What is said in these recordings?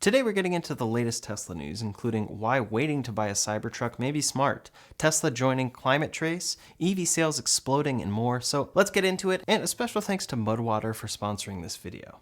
Today we're getting into the latest Tesla news, including why waiting to buy a Cybertruck may be smart, Tesla joining Climate Trace, EV sales exploding, and more. So let's get into it, and a special thanks to Mudwater for sponsoring this video.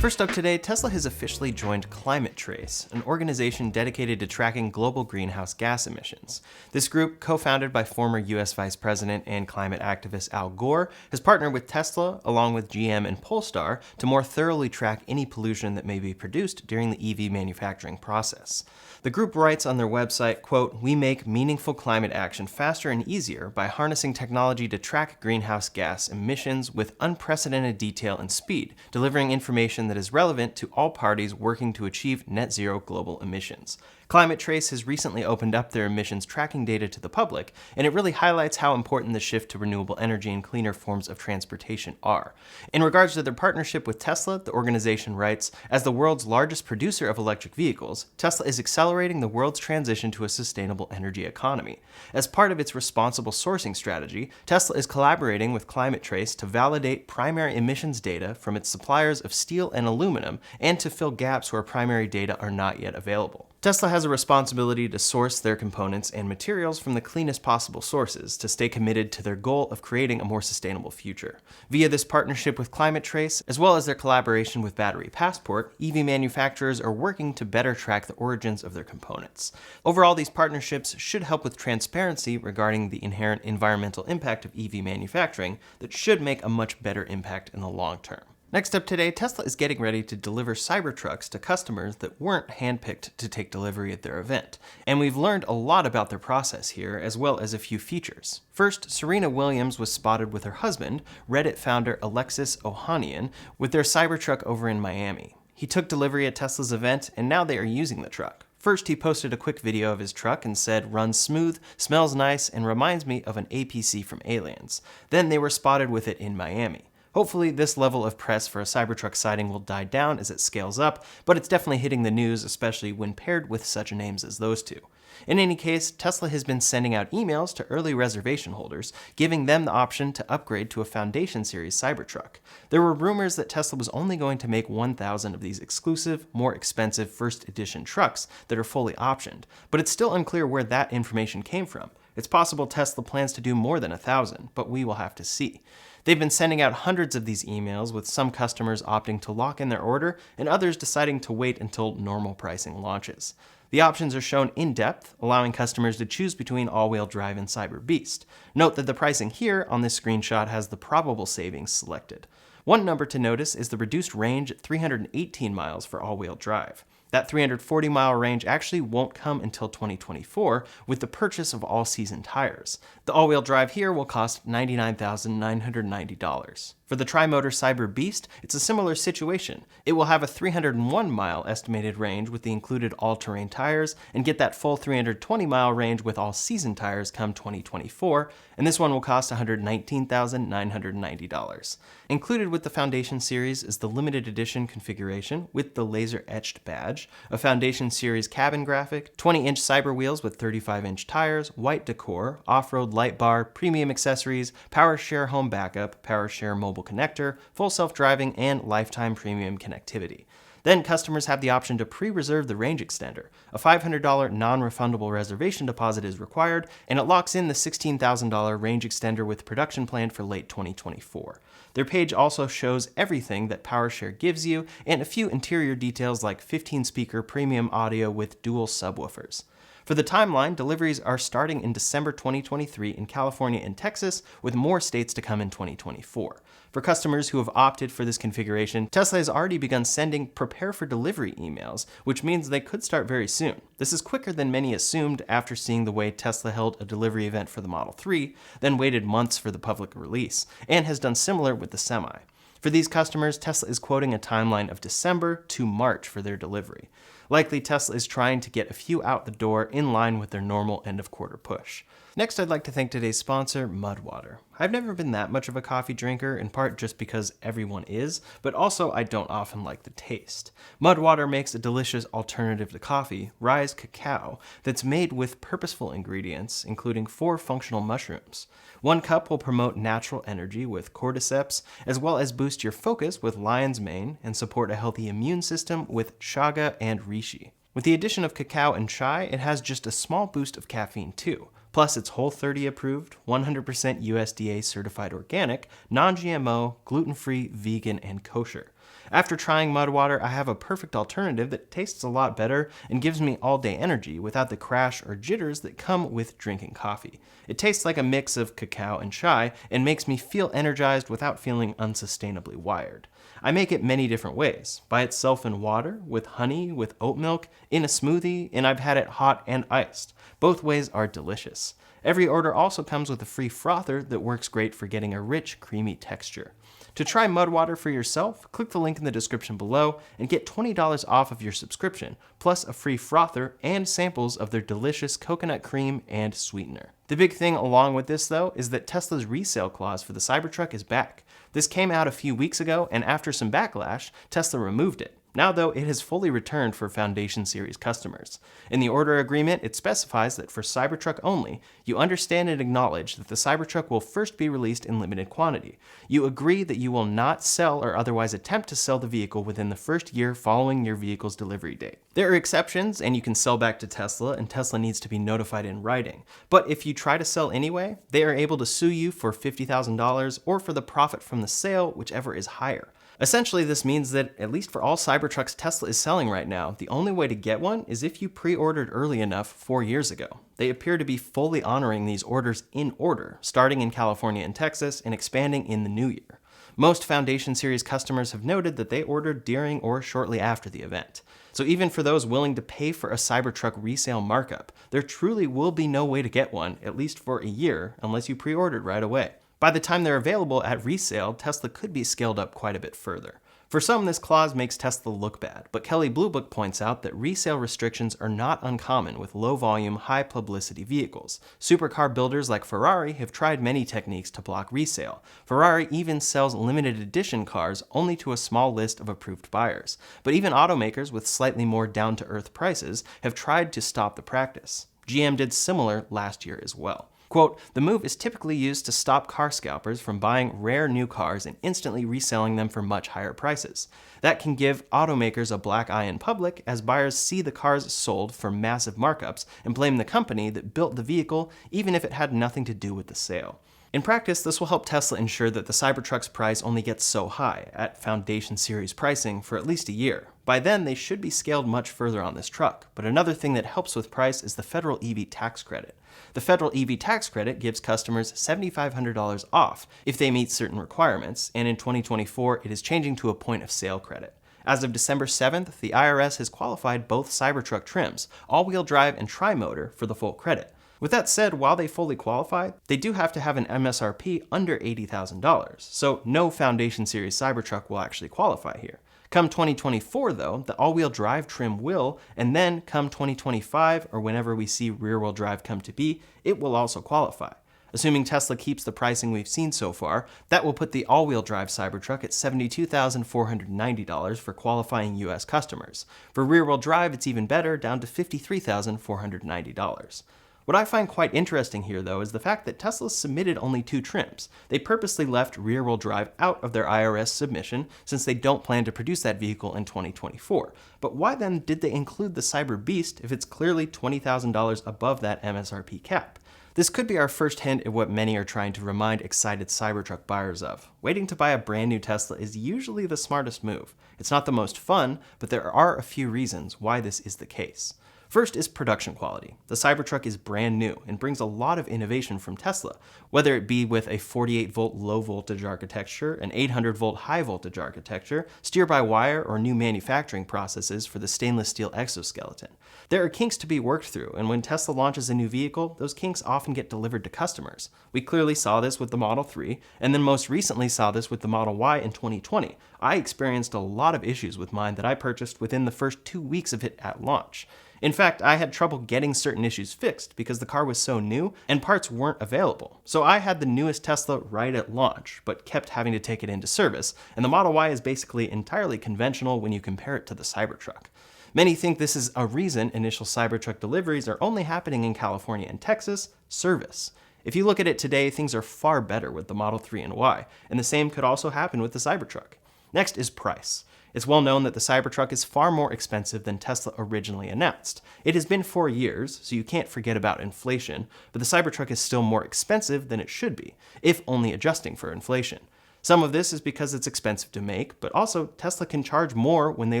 First up today, Tesla has officially joined Climate Trace, an organization dedicated to tracking global greenhouse gas emissions. This group, co-founded by former US Vice President and climate activist Al Gore, has partnered with Tesla, along with GM and Polestar, to more thoroughly track any pollution that may be produced during the EV manufacturing process. The group writes on their website, quote, "We make meaningful climate action faster and easier by harnessing technology to track greenhouse gas emissions with unprecedented detail and speed, delivering information that is relevant to all parties working to achieve net zero global emissions." Climate Trace has recently opened up their emissions tracking data to the public, and it really highlights how important the shift to renewable energy and cleaner forms of transportation are. In regards to their partnership with Tesla, the organization writes, "As the world's largest producer of electric vehicles, Tesla is accelerating the world's transition to a sustainable energy economy. As part of its responsible sourcing strategy, Tesla is collaborating with Climate Trace to validate primary emissions data from its suppliers of steel and aluminum and to fill gaps where primary data are not yet available." Tesla has a responsibility to source their components and materials from the cleanest possible sources to stay committed to their goal of creating a more sustainable future. Via this partnership with Climate Trace, as well as their collaboration with Battery Passport, EV manufacturers are working to better track the origins of their components. Overall, these partnerships should help with transparency regarding the inherent environmental impact of EV manufacturing that should make a much better impact in the long term. Next up today, Tesla is getting ready to deliver Cybertrucks to customers that weren't handpicked to take delivery at their event. And we've learned a lot about their process here, as well as a few features. First, Serena Williams was spotted with her husband, Reddit founder Alexis Ohanian, with their Cybertruck over in Miami. He took delivery at Tesla's event, and now they are using the truck. First, he posted a quick video of his truck and said, "Runs smooth, smells nice, and reminds me of an APC from Aliens." Then they were spotted with it in Miami. Hopefully, this level of press for a Cybertruck sighting will die down as it scales up, but it's definitely hitting the news, especially when paired with such names as those two. In any case, Tesla has been sending out emails to early reservation holders, giving them the option to upgrade to a Foundation Series Cybertruck. There were rumors that Tesla was only going to make 1,000 of these exclusive, more expensive first edition trucks that are fully optioned, but it's still unclear where that information came from. It's possible Tesla plans to do more than 1,000, but we will have to see. They've been sending out hundreds of these emails, with some customers opting to lock in their order and others deciding to wait until normal pricing launches. The options are shown in depth, allowing customers to choose between all-wheel drive and Cyber Beast. Note that the pricing here on this screenshot has the probable savings selected. One number to notice is the reduced range at 318 miles for all-wheel drive. That 340-mile range actually won't come until 2024 with the purchase of all-season tires. The all-wheel drive here will cost $99,990. For the tri-motor Cyber Beast, it's a similar situation. It will have a 301-mile estimated range with the included all-terrain tires and get that full 320-mile range with all-season tires come 2024, and this one will cost $119,990. Included with the Foundation Series is the limited edition configuration with the laser-etched badge, a Foundation Series cabin graphic, 20-inch Cyber wheels with 35-inch tires, white decor, off-road light bar, premium accessories, PowerShare home backup, PowerShare mobile connector, full self-driving, and lifetime premium connectivity. Then customers have the option to pre-reserve the range extender. A $500 non-refundable reservation deposit is required, and it locks in the $16,000 range extender with production planned for late 2024. Their page also shows everything that PowerShare gives you, and a few interior details like 15-speaker premium audio with dual subwoofers. For the timeline, deliveries are starting in December 2023 in California and Texas, with more states to come in 2024. For customers who have opted for this configuration, Tesla has already begun sending prepare for delivery emails, which means they could start very soon. This is quicker than many assumed after seeing the way Tesla held a delivery event for the Model 3, then waited months for the public release, and has done similar with the Semi. For these customers, Tesla is quoting a timeline of December to March for their delivery. Likely, Tesla is trying to get a few out the door in line with their normal end-of-quarter push. Next, I'd like to thank today's sponsor, Mudwater. I've never been that much of a coffee drinker, in part just because everyone is, but also I don't often like the taste. Mudwater makes a delicious alternative to coffee, Rise Cacao, that's made with purposeful ingredients, including 4 functional mushrooms. 1 cup will promote natural energy with cordyceps, as well as boost your focus with lion's mane and support a healthy immune system with chaga and reishi. With the addition of cacao and chai, it has just a small boost of caffeine too. Plus, it's Whole30 approved, 100% USDA certified organic, non-GMO, gluten-free, vegan, and kosher. After trying Mudwater, I have a perfect alternative that tastes a lot better and gives me all-day energy without the crash or jitters that come with drinking coffee. It tastes like a mix of cacao and chai and makes me feel energized without feeling unsustainably wired. I make it many different ways, by itself in water, with honey, with oat milk, in a smoothie, and I've had it hot and iced. Both ways are delicious. Every order also comes with a free frother that works great for getting a rich, creamy texture. To try Mudwater for yourself, click the link in the description below and get $20 off of your subscription, plus a free frother and samples of their delicious coconut cream and sweetener. The big thing along with this, though, is that Tesla's resale clause for the Cybertruck is back. This came out a few weeks ago, and after some backlash, Tesla removed it. Now, though, it has fully returned for Foundation Series customers. In the order agreement, it specifies that for Cybertruck only, you understand and acknowledge that the Cybertruck will first be released in limited quantity. You agree that you will not sell or otherwise attempt to sell the vehicle within the first year following your vehicle's delivery date. There are exceptions, and you can sell back to Tesla, and Tesla needs to be notified in writing. But if you try to sell anyway, they are able to sue you for $50,000 or for the profit from the sale, whichever is higher. Essentially, this means that, at least for all Cybertrucks Tesla is selling right now, the only way to get one is if you pre-ordered early enough 4 years ago. They appear to be fully honoring these orders in order, starting in California and Texas and expanding in the new year. Most Foundation Series customers have noted that they ordered during or shortly after the event. So even for those willing to pay for a Cybertruck resale markup, there truly will be no way to get one, at least for a year, unless you pre-ordered right away. By the time they're available at resale, Tesla could be scaled up quite a bit further. For some, this clause makes Tesla look bad, but Kelley Blue Book points out that resale restrictions are not uncommon with low-volume, high-publicity vehicles. Supercar builders like Ferrari have tried many techniques to block resale. Ferrari even sells limited edition cars only to a small list of approved buyers. But even automakers with slightly more down-to-earth prices have tried to stop the practice. GM did similar last year as well. Quote, the move is typically used to stop car scalpers from buying rare new cars and instantly reselling them for much higher prices. That can give automakers a black eye in public as buyers see the cars sold for massive markups and blame the company that built the vehicle even if it had nothing to do with the sale. In practice, this will help Tesla ensure that the Cybertruck's price only gets so high, at Foundation Series pricing, for at least a year. By then, they should be scaled much further on this truck, but another thing that helps with price is the federal EV tax credit. The federal EV tax credit gives customers $7,500 off if they meet certain requirements, and in 2024, it is changing to a point of sale credit. As of December 7th, the IRS has qualified both Cybertruck trims, all-wheel drive and tri-motor, for the full credit. With that said, while they fully qualify, they do have to have an MSRP under $80,000, so no Foundation Series Cybertruck will actually qualify here. Come 2024, though, the all-wheel drive trim will, and then come 2025, or whenever we see rear-wheel drive come to be, it will also qualify. Assuming Tesla keeps the pricing we've seen so far, that will put the all-wheel drive Cybertruck at $72,490 for qualifying US customers. For rear-wheel drive, it's even better, down to $53,490. What I find quite interesting here, though, is the fact that Tesla submitted only 2 trims. They purposely left rear-wheel drive out of their IRS submission since they don't plan to produce that vehicle in 2024. But why then did they include the Cyber Beast if it's clearly $20,000 above that MSRP cap? This could be our first hint at what many are trying to remind excited Cybertruck buyers of. Waiting to buy a brand new Tesla is usually the smartest move. It's not the most fun, but there are a few reasons why this is the case. First is production quality. The Cybertruck is brand new and brings a lot of innovation from Tesla, whether it be with a 48-volt low-voltage architecture, an 800-volt high-voltage architecture, steer-by-wire, or new manufacturing processes for the stainless steel exoskeleton. There are kinks to be worked through, and when Tesla launches a new vehicle, those kinks often get delivered to customers. We clearly saw this with the Model 3, and then most recently saw this with the Model Y in 2020. I experienced a lot of issues with mine that I purchased within the first 2 weeks of it at launch. In fact, I had trouble getting certain issues fixed because the car was so new and parts weren't available. So I had the newest Tesla right at launch, but kept having to take it into service, and the Model Y is basically entirely conventional when you compare it to the Cybertruck. Many think this is a reason initial Cybertruck deliveries are only happening in California and Texas: service. If you look at it today, things are far better with the Model 3 and Y, and the same could also happen with the Cybertruck. Next is price. It's well known that the Cybertruck is far more expensive than Tesla originally announced. It has been 4 years, so you can't forget about inflation, but the Cybertruck is still more expensive than it should be, if only adjusting for inflation. Some of this is because it's expensive to make, but also Tesla can charge more when they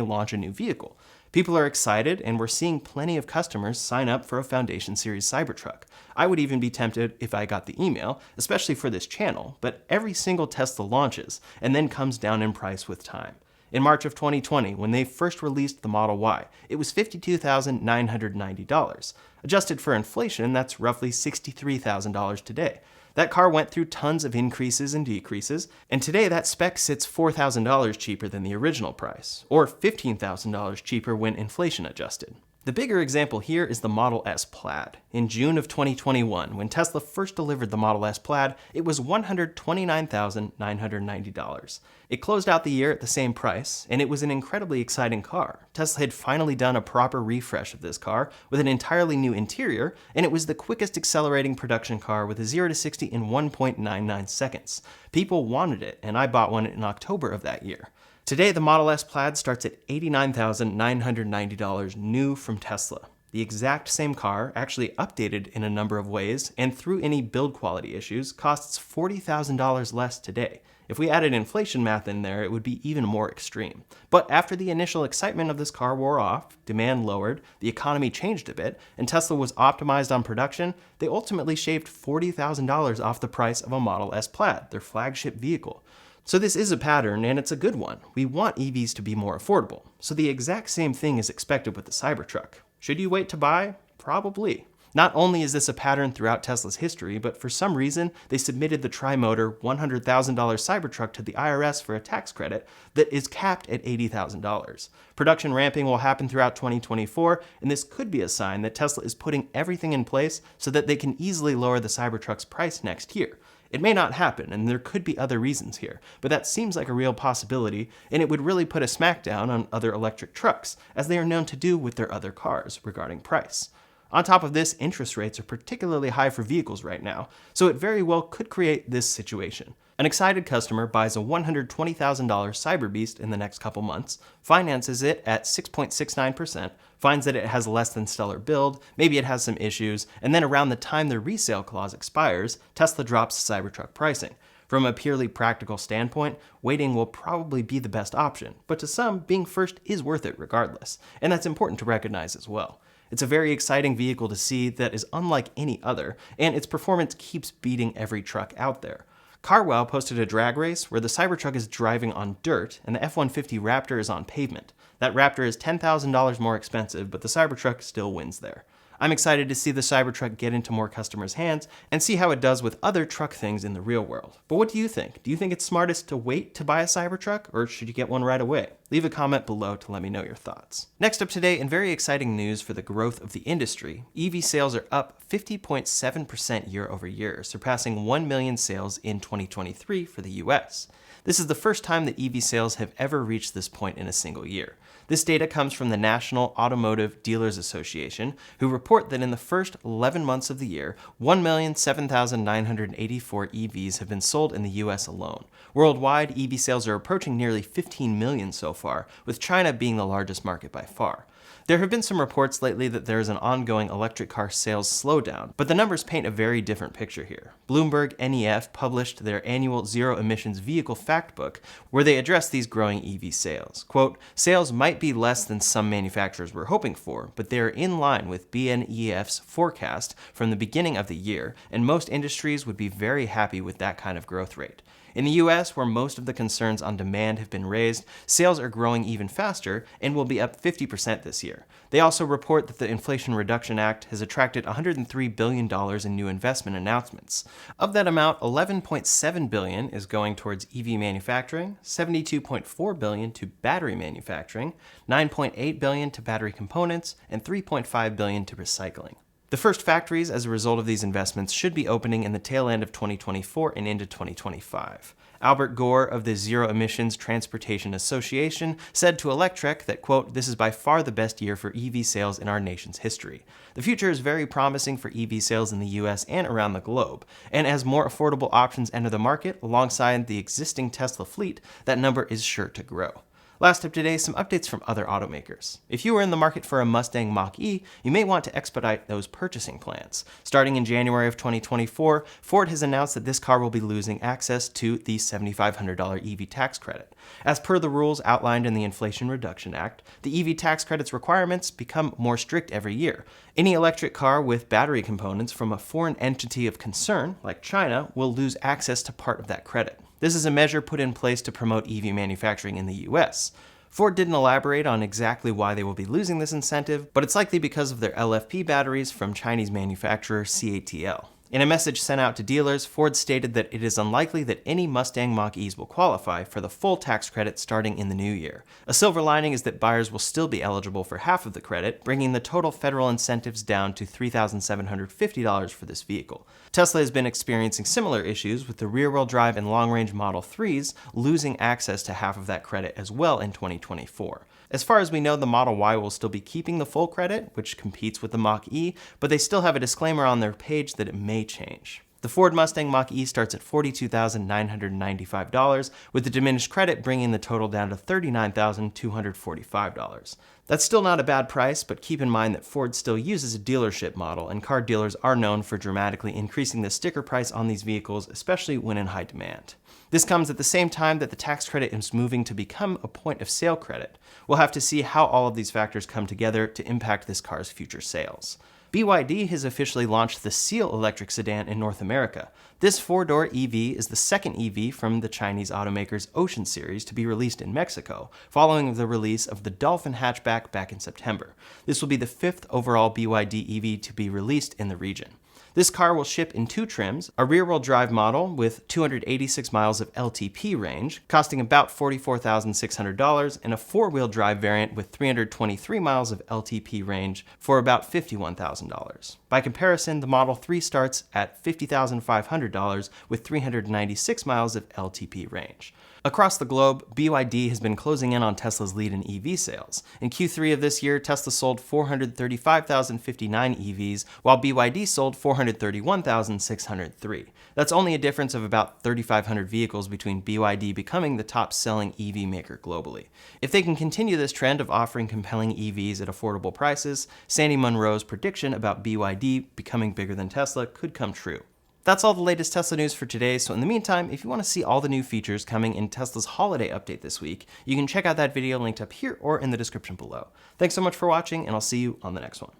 launch a new vehicle. People are excited, and we're seeing plenty of customers sign up for a Foundation Series Cybertruck. I would even be tempted if I got the email, especially for this channel, but every single Tesla launches and then comes down in price with time. In March of 2020, when they first released the Model Y, it was $52,990. Adjusted for inflation, that's roughly $63,000 today. That car went through tons of increases and decreases, and today that spec sits $4,000 cheaper than the original price, or $15,000 cheaper when inflation adjusted. The bigger example here is the Model S Plaid. In June of 2021, when Tesla first delivered the Model S Plaid, it was $129,990. It closed out the year at the same price, and it was an incredibly exciting car. Tesla had finally done a proper refresh of this car with an entirely new interior, and it was the quickest accelerating production car with a 0 to 60 in 1.99 seconds. People wanted it, and I bought one in October of that year. Today, the Model S Plaid starts at $89,990 new from Tesla. The exact same car, actually updated in a number of ways, and through any build quality issues, costs $40,000 less today. If we added inflation math in there, it would be even more extreme. But after the initial excitement of this car wore off, demand lowered, the economy changed a bit, and Tesla was optimized on production, they ultimately shaved $40,000 off the price of a Model S Plaid, their flagship vehicle. So this is a pattern, and it's a good one. We want EVs to be more affordable. So the exact same thing is expected with the Cybertruck. Should you wait to buy? Probably. Not only is this a pattern throughout Tesla's history, but for some reason, they submitted the tri-motor $100,000 Cybertruck to the IRS for a tax credit that is capped at $80,000. Production ramping will happen throughout 2024, and this could be a sign that Tesla is putting everything in place so that they can easily lower the Cybertruck's price next year. It may not happen, and there could be other reasons here, but that seems like a real possibility, and it would really put a smackdown on other electric trucks, as they are known to do with their other cars regarding price. On top of this, interest rates are particularly high for vehicles right now, so it very well could create this situation. An excited customer buys a $120,000 Cyberbeast in the next couple months, finances it at 6.69%, finds that it has less than stellar build, maybe it has some issues, and then around the time the resale clause expires, Tesla drops Cybertruck pricing. From a purely practical standpoint, waiting will probably be the best option, but to some, being first is worth it regardless, and that's important to recognize as well. It's a very exciting vehicle to see that is unlike any other, and its performance keeps beating every truck out there. CarWow posted a drag race where the Cybertruck is driving on dirt and the F-150 Raptor is on pavement. That Raptor is $10,000 more expensive, but the Cybertruck still wins there. I'm excited to see the Cybertruck get into more customers' hands and see how it does with other truck things in the real world. But what do you think? Do you think it's smartest to wait to buy a Cybertruck, or should you get one right away? Leave a comment below to let me know your thoughts. Next up today, in very exciting news for the growth of the industry, EV sales are up 50.7% year over year, surpassing 1 million sales in 2023 for the US. This is the first time that EV sales have ever reached this point in a single year. This data comes from the National Automotive Dealers Association, who report that in the first 11 months of the year, 1,007,984 EVs have been sold in the US alone. Worldwide, EV sales are approaching nearly 15 million so far, with China being the largest market by far. There have been some reports lately that there is an ongoing electric car sales slowdown, but the numbers paint a very different picture here. Bloomberg NEF published their annual Zero Emissions Vehicle Factbook, where they address these growing EV sales. Quote, "Sales might be less than some manufacturers were hoping for, but they are in line with BNEF's forecast from the beginning of the year, and most industries would be very happy with that kind of growth rate. In the US, where most of the concerns on demand have been raised, sales are growing even faster and will be up 50% this year. They also report that the Inflation Reduction Act has attracted $103 billion in new investment announcements. Of that amount, $11.7 billion is going towards EV manufacturing, $72.4 billion to battery manufacturing, $9.8 billion to battery components, and $3.5 billion to recycling. The first factories as a result of these investments should be opening in the tail end of 2024 and into 2025. Albert Gore of the Zero Emissions Transportation Association said to Electrek that, quote, "This is by far the best year for EV sales in our nation's history. The future is very promising for EV sales in the US and around the globe, and as more affordable options enter the market alongside the existing Tesla fleet, that number is sure to grow." Last up today, some updates from other automakers. If you are in the market for a Mustang Mach-E, you may want to expedite those purchasing plans. Starting in January of 2024, Ford has announced that this car will be losing access to the $7,500 EV tax credit. As per the rules outlined in the Inflation Reduction Act, the EV tax credit's requirements become more strict every year. Any electric car with battery components from a foreign entity of concern, like China, will lose access to part of that credit. This is a measure put in place to promote EV manufacturing in the US. Ford didn't elaborate on exactly why they will be losing this incentive, but it's likely because of their LFP batteries from Chinese manufacturer CATL. In a message sent out to dealers, Ford stated that it is unlikely that any Mustang Mach-E's will qualify for the full tax credit starting in the new year. A silver lining is that buyers will still be eligible for half of the credit, bringing the total federal incentives down to $3,750 for this vehicle. Tesla has been experiencing similar issues with the rear-wheel drive and long-range Model 3s losing access to half of that credit as well in 2024. As far as we know, the Model Y will still be keeping the full credit, which competes with the Mach-E, but they still have a disclaimer on their page that it may change. The Ford Mustang Mach-E starts at $42,995, with the diminished credit bringing the total down to $39,245. That's still not a bad price, but keep in mind that Ford still uses a dealership model, and car dealers are known for dramatically increasing the sticker price on these vehicles, especially when in high demand. This comes at the same time that the tax credit is moving to become a point of sale credit. We'll have to see how all of these factors come together to impact this car's future sales. BYD has officially launched the Seal electric sedan in North America. This four-door EV is the second EV from the Chinese automaker's Ocean series to be released in Mexico, following the release of the Dolphin hatchback back in September. This will be the fifth overall BYD EV to be released in the region. This car will ship in two trims, a rear-wheel drive model with 286 miles of LTP range, costing about $44,600, and a four-wheel drive variant with 323 miles of LTP range for about $51,000. By comparison, the Model 3 starts at $50,500 with 396 miles of LTP range. Across the globe, BYD has been closing in on Tesla's lead in EV sales. In Q3 of this year, Tesla sold 435,059 EVs, while BYD sold 431,603. That's only a difference of about 3,500 vehicles between BYD becoming the top-selling EV maker globally. If they can continue this trend of offering compelling EVs at affordable prices, Sandy Munro's prediction about BYD becoming bigger than Tesla could come true. That's all the latest Tesla news for today, so in the meantime, if you want to see all the new features coming in Tesla's holiday update this week, you can check out that video linked up here or in the description below. Thanks so much for watching, and I'll see you on the next one.